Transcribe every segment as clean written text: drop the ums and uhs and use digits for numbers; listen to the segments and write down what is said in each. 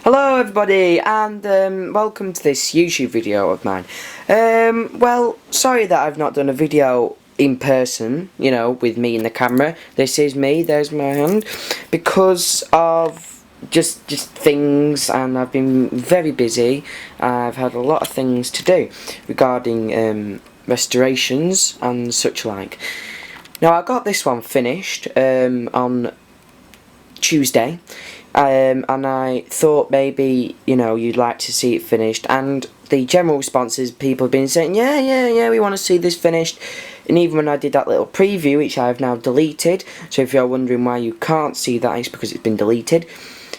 Hello everybody, and welcome to this YouTube video of mine. Well, sorry that I've not done a video in person, you know, with me in the camera. This is me, there's my hand, because of just things, and I've been very busy. I've had a lot of things to do regarding restorations and such like. Now, I got this one finished on Tuesday. And I thought maybe, you know, you'd like to see it finished, and the general response is people have been saying, yeah, we want to see this finished. And even when I did that little preview, which I have now deleted, so if you're wondering why you can't see that, it's because it's been deleted,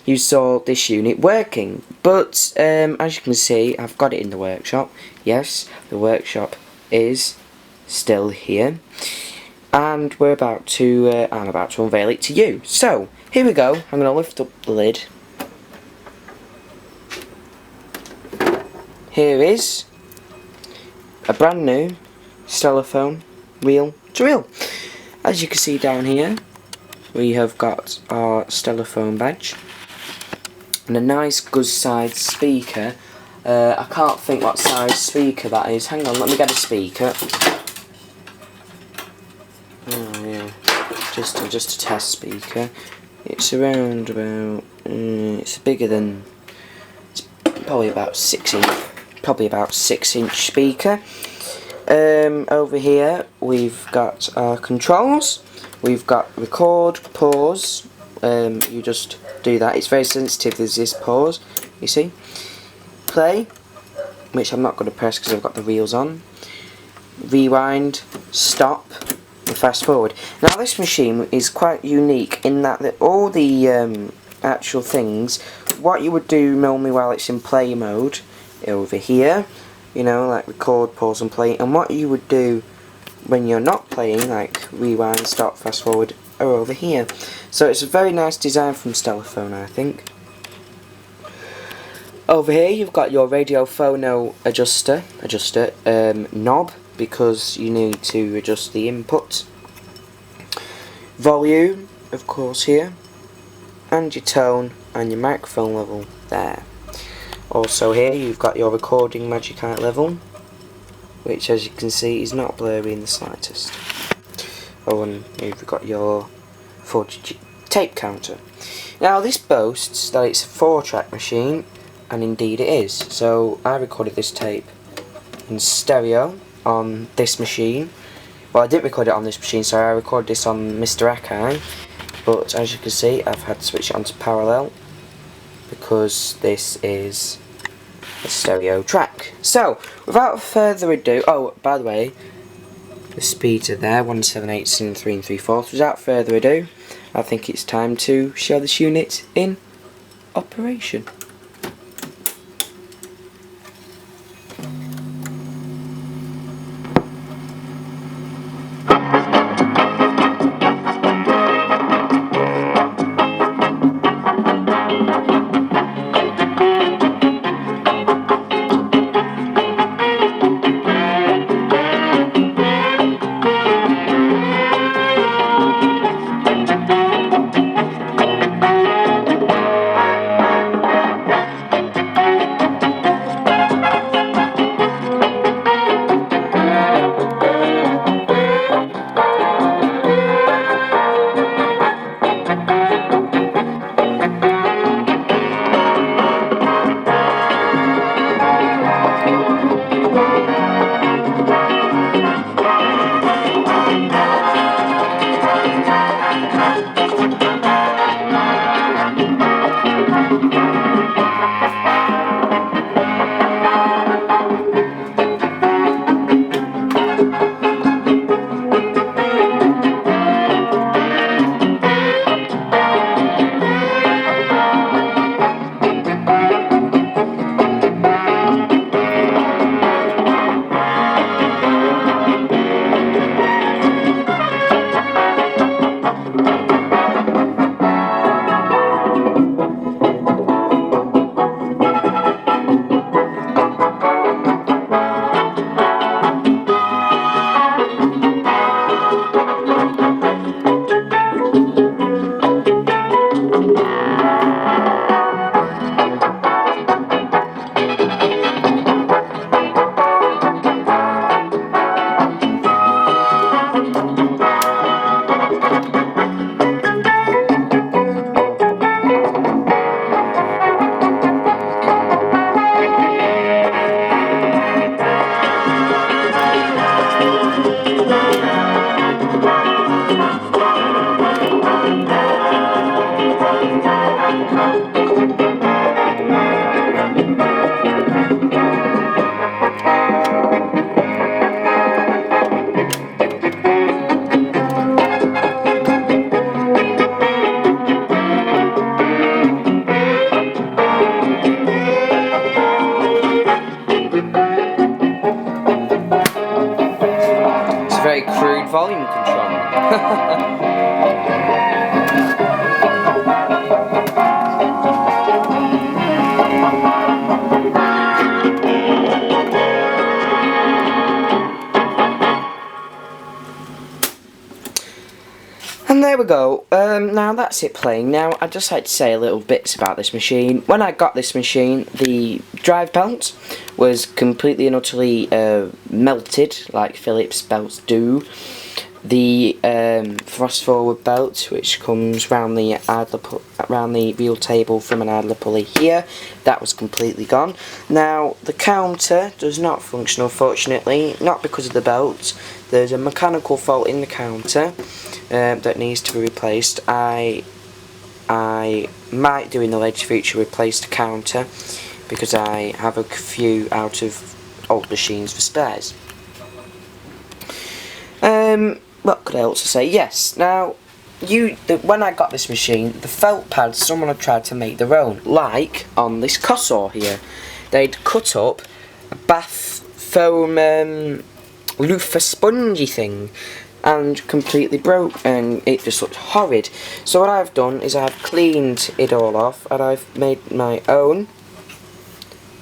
you saw this unit working. But as you can see, I've got it in the workshop. Yes, the workshop is still here, and I'm about to unveil it to you. So here we go. I'm going to lift up the lid. Here is a brand new Stellaphone reel to reel. As you can see down here, we have got our Stellaphone badge and a nice good size speaker. I can't think what size speaker that is. Hang on, let me get a speaker. Oh yeah, just a test speaker. It's around about, it's bigger than, it's probably about 6 inch speaker. Over here we've got our controls. We've got record, pause. You just do that. It's very sensitive. There's this pause, you see. Play, which I'm not going to press because I've got the reels on. Rewind, stop, and fast forward. Now this machine is quite unique in that all the actual things, what you would do normally while it's in play mode, over here, you know, like record, pause and play, and what you would do when you're not playing, like rewind, stop, fast forward, are over here. So it's a very nice design from Stellaphone, I think. Over here you've got your radio phono adjuster knob, because you need to adjust the input. Volume, of course, here, and your tone and your microphone level there. Also here you've got your recording magic eye level, which as you can see is not blurry in the slightest. Oh, and you've got your 40 tape counter. Now this boasts that it's a 4-track machine, and indeed it is. So I recorded this tape in stereo on this machine. Well, I didn't record it on this machine, sorry, I recorded this on Mr. Akai, but as you can see I've had to switch it onto parallel because this is a stereo track. So without further ado, oh by the way, the speeds are there, 178 and 3 3/4. Without further ado, I think it's time to show this unit in operation. and volume control. And there we go. Now that's it playing. Now I'd just like to say a little bits about this machine. When I got this machine, the drive belt was completely and utterly melted, like Phillips belts do. The thrust forward belt, which comes round the wheel table from an idler pulley here, that was completely gone. Now the counter does not function, unfortunately, not because of the belt. There's a mechanical fault in the counter that needs to be replaced. I might do in the later future replace the counter because I have a few out of old machines for spares. What could I also say? Yes, now, when I got this machine, the felt pads, someone had tried to make their own, like on this Cosaw here. They'd cut up a bath foam loofah spongy thing and completely broke, and it just looked horrid. So what I've done is I've cleaned it all off, and I've made my own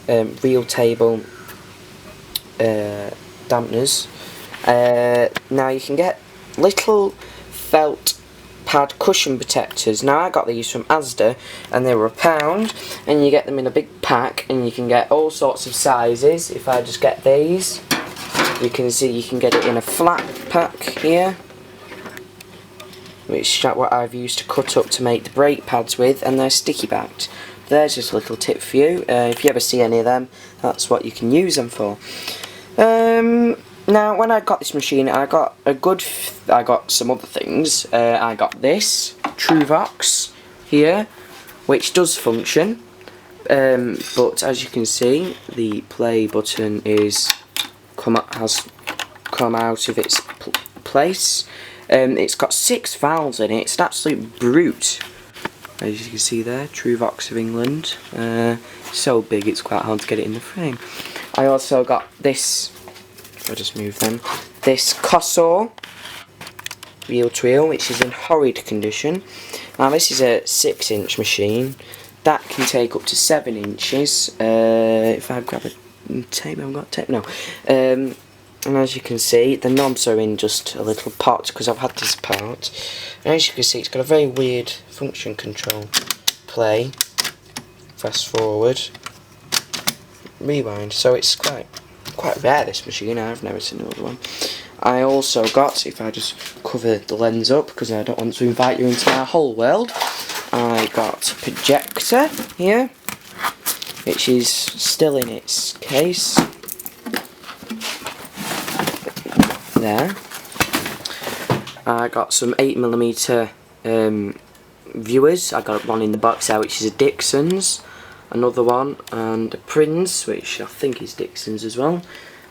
reel table dampeners. Now you can get little felt pad cushion protectors. Now I got these from Asda and they were £1, and you get them in a big pack, and you can get all sorts of sizes. If I just get these, you can see you can get it in a flat pack here, which is what I've used to cut up to make the brake pads with, and they're sticky backed. There's just a little tip for you. If you ever see any of them, that's what you can use them for. Now, when I got this machine, I got some other things. I got this Truvox here, which does function, but as you can see, the play button has come out of its place. It's got 6 valves in it. It's an absolute brute, as you can see there. Truvox of England. So big, it's quite hard to get it in the frame. I also got this. I'll just move them. This Cosaw reel to wheel, which is in horrid condition. Now this is a 6-inch machine. That can take up to 7 inches. If I grab a tape, I haven't got tape, no. And as you can see, the knobs are in just a little pot because I've had this part. And as you can see, it's got a very weird function control. Play, fast forward, rewind. So it's quite rare, this machine. I've never seen another one. I also got, if I just cover the lens up because I don't want to invite you into my whole world, I got a projector here, which is still in its case. There. I got some 8mm viewers. I got one in the box there, which is a Dixon's. Another one, and a Prince, which I think is Dixon's as well.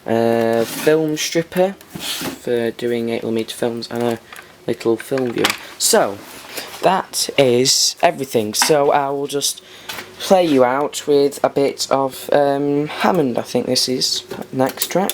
Film stripper for doing 8mm films, and a little film viewer. So that is everything. So I will just play you out with a bit of Hammond. I think this is next track.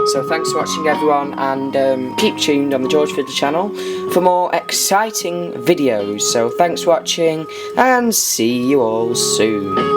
So thanks for watching, everyone, and keep tuned on the George Fiddler channel for more exciting videos. So thanks for watching, and see you all soon.